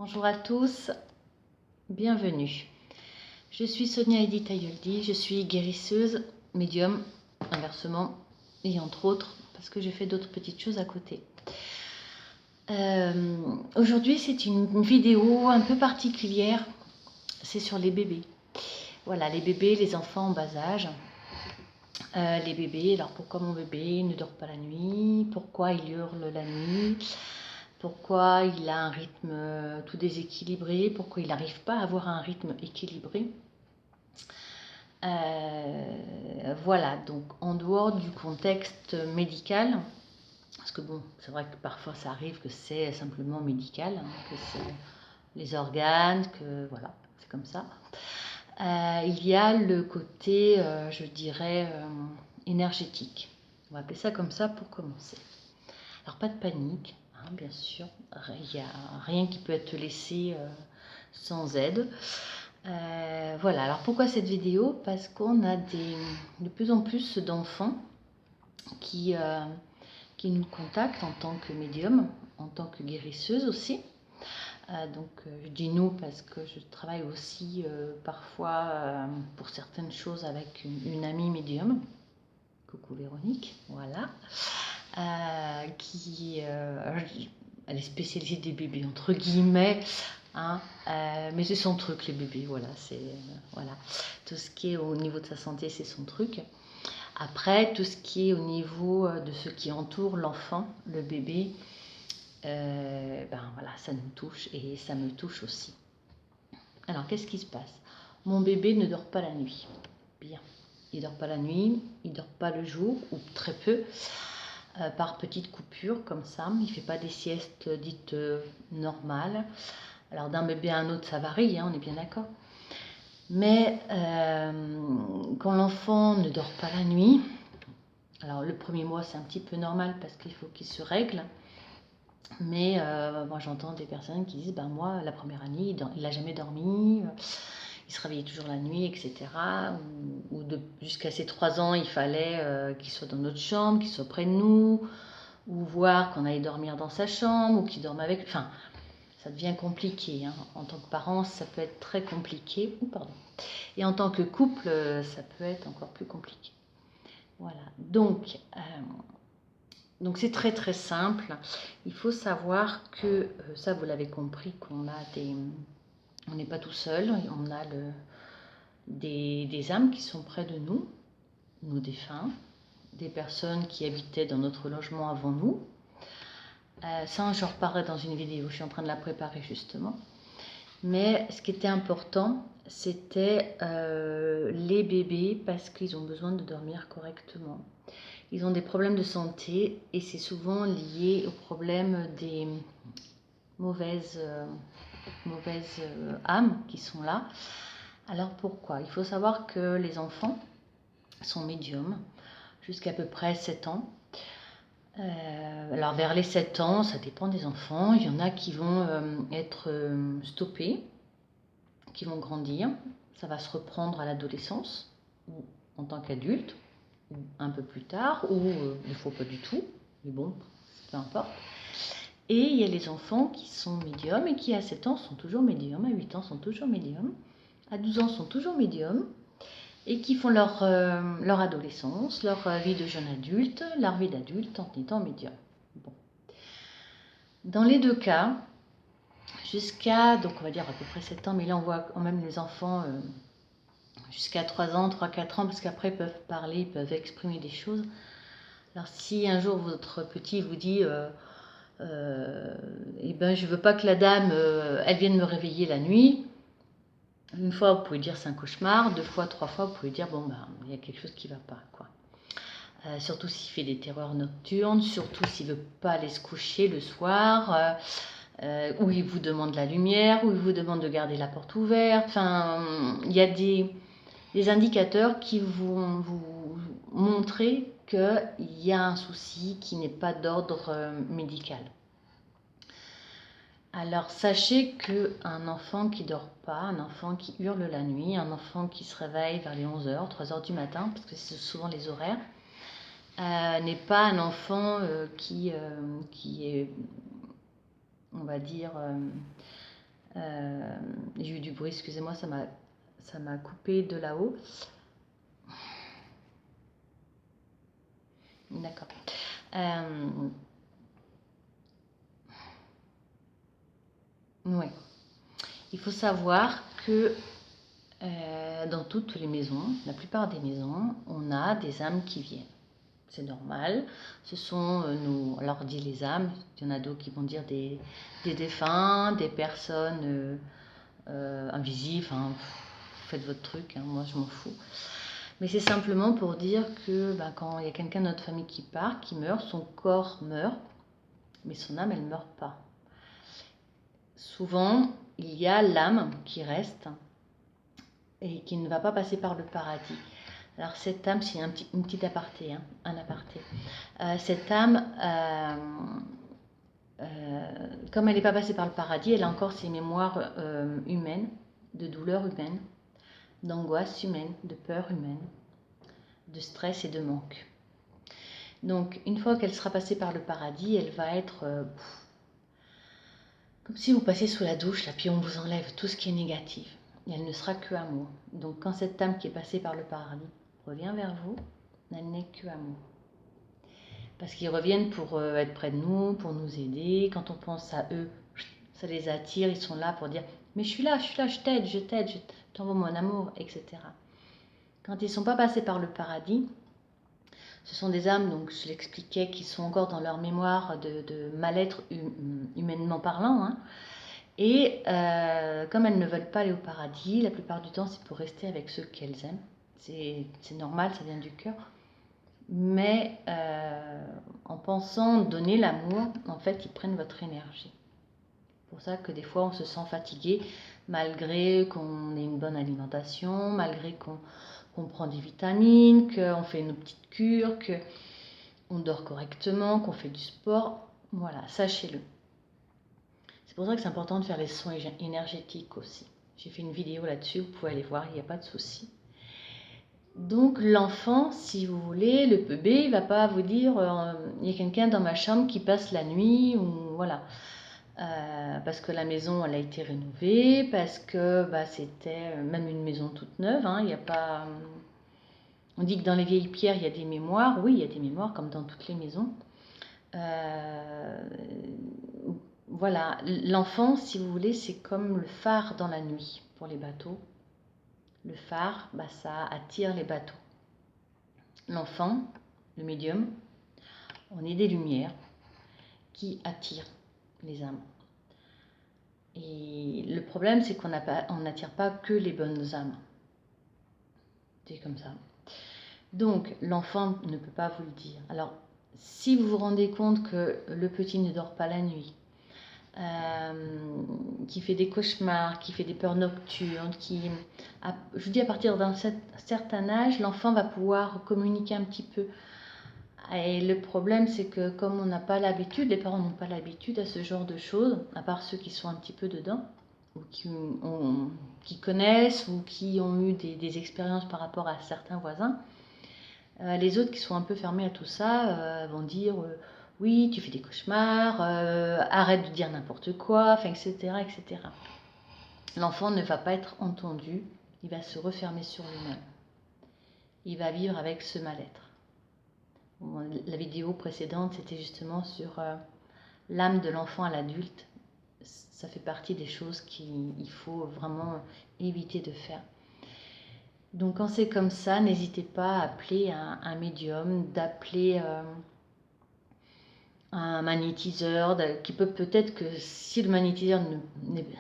Bonjour à tous, bienvenue. Je suis Sonia Edith Ayoldi, je suis guérisseuse, médium, inversement, et entre autres, parce que j'ai fait d'autres petites choses à côté. Aujourd'hui, c'est une vidéo un peu particulière, c'est sur les bébés. Voilà, les bébés, les enfants en bas âge. Les bébés, alors pourquoi mon bébé ne dort pas la nuit, pourquoi il hurle la nuit, pourquoi il a un rythme tout déséquilibré, pourquoi il n'arrive pas à avoir un rythme équilibré. Voilà, donc en dehors du contexte médical, parce que bon, c'est vrai que parfois ça arrive que c'est simplement médical, que c'est les organes, que voilà, c'est comme ça. Il y a le côté, je dirais, énergétique. On va appeler ça comme ça pour commencer. Alors pas de panique, bien sûr, il n'y a rien qui peut être laissé sans aide. Voilà, alors pourquoi cette vidéo? Parce qu'on a de plus en plus d'enfants qui nous contactent en tant que médium, en tant que guérisseuse aussi. Donc je dis nous parce que je travaille aussi parfois pour certaines choses avec une amie médium. Coucou Véronique, voilà. Elle est spécialisée des bébés entre guillemets, mais c'est son truc les bébés, voilà, voilà, tout ce qui est au niveau de sa santé, c'est son truc. Après, tout ce qui est au niveau de ce qui entoure l'enfant, le bébé, voilà, ça nous touche et ça me touche aussi. Alors, qu'est-ce qui se passe? Mon bébé ne dort pas la nuit. Bien. Il dort pas la nuit, il dort pas le jour, ou très peu, par petites coupures comme ça. Il fait pas des siestes dites normales. Alors d'un bébé à un autre, ça varie, on est bien d'accord. Mais quand l'enfant ne dort pas la nuit, alors le premier mois c'est un petit peu normal parce qu'il faut qu'il se règle. Mais moi j'entends des personnes qui disent moi la première année il n'a jamais dormi, il se réveillait toujours la nuit, etc. Ou jusqu'à ses 3 ans il fallait qu'il soit dans notre chambre, qu'il soit près de nous, ou voir qu'on allait dormir dans sa chambre, ou qu'il dorme avec. Enfin, ça devient compliqué. En tant que parent, ça peut être très compliqué. Et en tant que couple, ça peut être encore plus compliqué. Voilà. Donc c'est très très simple. Il faut savoir que, ça vous l'avez compris, on n'est pas tout seul, on a des âmes qui sont près de nous, nos défunts, des personnes qui habitaient dans notre logement avant nous. Ça, j'en reparlerai dans une vidéo, je suis en train de la préparer justement. Mais ce qui était important, c'était les bébés parce qu'ils ont besoin de dormir correctement. Ils ont des problèmes de santé et c'est souvent lié aux problèmes des mauvaises âmes qui sont là. Alors pourquoi? Il faut savoir que les enfants sont médiums jusqu'à peu près 7 ans. Alors vers les 7 ans, ça dépend des enfants. Il y en a qui vont être stoppés, qui vont grandir. Ça va se reprendre à l'adolescence ou en tant qu'adulte, ou un peu plus tard, ou des fois pas du tout. Mais bon, peu importe. Et il y a les enfants qui sont médiums et qui à 7 ans sont toujours médiums, à 8 ans sont toujours médiums, à 12 ans sont toujours médiums et qui font leur adolescence, leur vie de jeune adulte, leur vie d'adulte en étant médium. Bon. Dans les deux cas, jusqu'à, donc on va dire à peu près 7 ans, mais là on voit quand même les enfants jusqu'à 3 ans, 3-4 ans, parce qu'après ils peuvent parler, ils peuvent exprimer des choses. Alors si un jour votre petit vous dit je veux pas que la dame elle vienne me réveiller la nuit, une fois vous pouvez dire c'est un cauchemar, 2 fois, 3 fois vous pouvez dire il y a quelque chose qui va pas, quoi. Surtout s'il fait des terreurs nocturnes, surtout s'il veut pas aller se coucher le soir, où il vous demande la lumière, où il vous demande de garder la porte ouverte. Enfin, il y a des indicateurs qui vont vous montrer qu'il y a un souci qui n'est pas d'ordre médical. Alors sachez qu'un enfant qui ne dort pas, un enfant qui hurle la nuit, un enfant qui se réveille vers les 11h, 3h du matin, parce que c'est souvent les horaires, n'est pas un enfant qui est, on va dire, J'ai eu du bruit, excusez-moi, ça m'a coupé de là-haut. D'accord. Ouais. Il faut savoir que dans toutes les maisons, la plupart des maisons, on a des âmes qui viennent. C'est normal. Ce sont alors dit les âmes, il y en a d'autres qui vont dire des défunts, des personnes invisibles, enfin, faites votre truc, hein, moi je m'en fous. Mais c'est simplement pour dire que quand il y a quelqu'un de notre famille qui part, qui meurt, son corps meurt, mais son âme, elle ne meurt pas. Souvent, il y a l'âme qui reste et qui ne va pas passer par le paradis. Alors cette âme, c'est une petite aparté, hein, un aparté. Cette âme, comme elle n'est pas passée par le paradis, elle a encore ses mémoires humaines, de douleurs humaines, d'angoisse humaine, de peur humaine, de stress et de manque. Donc une fois qu'elle sera passée par le paradis, elle va être comme si vous passez sous la douche, là, puis on vous enlève tout ce qui est négatif. Et elle ne sera que amour. Donc quand cette âme qui est passée par le paradis revient vers vous, elle n'est que amour. Parce qu'ils reviennent pour être près de nous, pour nous aider. Quand on pense à eux, ça les attire, ils sont là pour dire « mais je suis là, je t'aide, je t'envoie mon amour, etc. » Quand ils ne sont pas passés par le paradis, ce sont des âmes, donc je l'expliquais, qui sont encore dans leur mémoire de mal-être humainement parlant. Hein. Et comme elles ne veulent pas aller au paradis, la plupart du temps, c'est pour rester avec ceux qu'elles aiment. C'est normal, ça vient du cœur. Mais en pensant donner l'amour, en fait, ils prennent votre énergie. C'est pour ça que des fois, on se sent fatigué, malgré qu'on ait une bonne alimentation, malgré qu'on prend des vitamines, qu'on fait nos petites cures, qu'on dort correctement, qu'on fait du sport. Voilà, sachez-le. C'est pour ça que c'est important de faire les soins énergétiques aussi. J'ai fait une vidéo là-dessus, vous pouvez aller voir, il n'y a pas de souci. Donc l'enfant, si vous voulez, le bébé, il ne va pas vous dire il y a quelqu'un dans ma chambre qui passe la nuit, ou voilà. Parce que la maison, elle a été rénovée, parce que c'était même une maison toute neuve. Hein, y a pas, on dit que dans les vieilles pierres, il y a des mémoires. Oui, il y a des mémoires, comme dans toutes les maisons. Voilà, l'enfant, si vous voulez, c'est comme le phare dans la nuit pour les bateaux. Le phare, ça attire les bateaux. L'enfant, le médium, on est des lumières qui attirent les âmes. Et le problème, c'est qu'on n'attire pas que les bonnes âmes. C'est comme ça. Donc, l'enfant ne peut pas vous le dire. Alors, si vous vous rendez compte que le petit ne dort pas la nuit, qui fait des cauchemars, qui fait des peurs nocturnes, je vous dis à partir d'un certain âge, l'enfant va pouvoir communiquer un petit peu. Et le problème, c'est que comme on n'a pas l'habitude, les parents n'ont pas l'habitude à ce genre de choses, à part ceux qui sont un petit peu dedans, ou qui connaissent, ou qui ont eu des expériences par rapport à certains voisins. Les autres qui sont un peu fermés à tout ça vont dire oui, tu fais des cauchemars, arrête de dire n'importe quoi, etc., etc. L'enfant ne va pas être entendu, il va se refermer sur lui-même. Il va vivre avec ce mal-être. La vidéo précédente, c'était justement sur l'âme de l'enfant à l'adulte. Ça fait partie des choses qu'il faut vraiment éviter de faire. Donc quand c'est comme ça, n'hésitez pas à appeler un médium, d'appeler un magnétiseur, qui peut-être que si le magnétiseur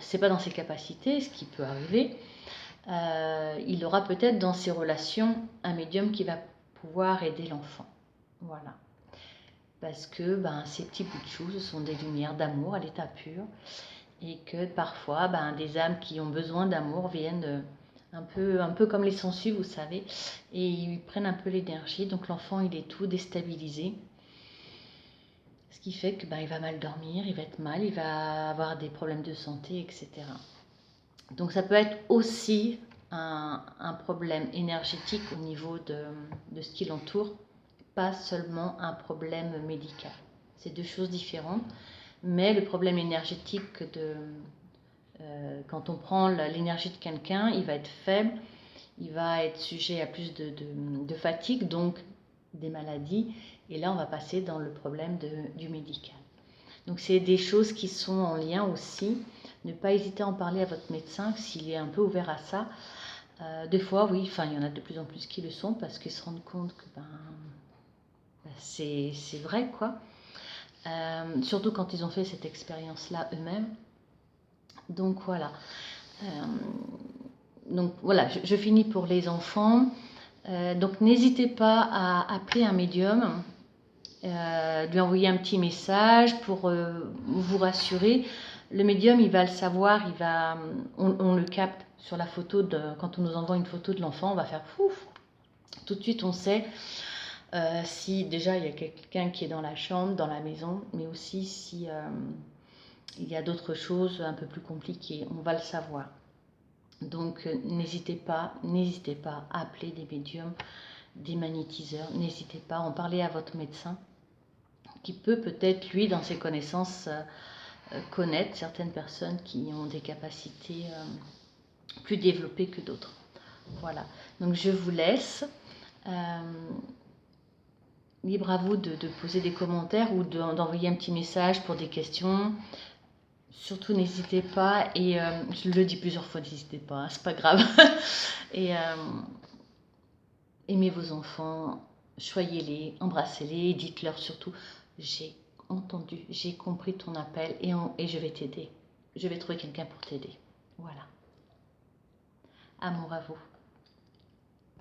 c'est pas dans ses capacités, ce qui peut arriver, il aura peut-être dans ses relations un médium qui va pouvoir aider l'enfant. Voilà. Parce que ces petits bouts de chou, ce sont des lumières d'amour à l'état pur. Et que parfois, des âmes qui ont besoin d'amour viennent un peu comme les sangsues, vous savez, et ils prennent un peu l'énergie. Donc l'enfant, il est tout déstabilisé. Ce qui fait que il va mal dormir, il va être mal, il va avoir des problèmes de santé, etc. Donc ça peut être aussi un problème énergétique au niveau de ce qui l'entoure, pas seulement un problème médical. C'est deux choses différentes, mais le problème énergétique Quand on prend l'énergie de quelqu'un, il va être faible, il va être sujet à plus de fatigue, donc des maladies. Et là, on va passer dans le problème du médical. Donc, c'est des choses qui sont en lien aussi. Ne pas hésiter à en parler à votre médecin s'il est un peu ouvert à ça. Des fois, oui, enfin, il y en a de plus en plus qui le sont parce qu'ils se rendent compte que c'est vrai, quoi. Surtout quand ils ont fait cette expérience-là eux-mêmes. Donc voilà. Donc voilà, je finis pour les enfants. Donc n'hésitez pas à appeler un médium, lui envoyer un petit message pour vous rassurer. Le médium, il va le savoir, on le capte sur la photo, quand on nous envoie une photo de l'enfant, on va faire pouf. Tout de suite, on sait si déjà il y a quelqu'un qui est dans la chambre, dans la maison, mais aussi si il y a d'autres choses un peu plus compliquées, on va le savoir. Donc n'hésitez pas à appeler des médiums, des magnétiseurs, n'hésitez pas à en parler à votre médecin qui peut peut-être, lui, dans ses connaissances, connaître certaines personnes qui ont des capacités plus développées que d'autres. Voilà, donc je vous laisse. Libre à vous de poser des commentaires ou d'envoyer un petit message pour des questions. Surtout n'hésitez pas, et je le dis plusieurs fois, n'hésitez pas, hein, c'est pas grave. Et aimez vos enfants, choyez-les, embrassez-les, dites-leur surtout, j'ai entendu, j'ai compris ton appel et je vais t'aider. Je vais trouver quelqu'un pour t'aider. Voilà. Amour à vous.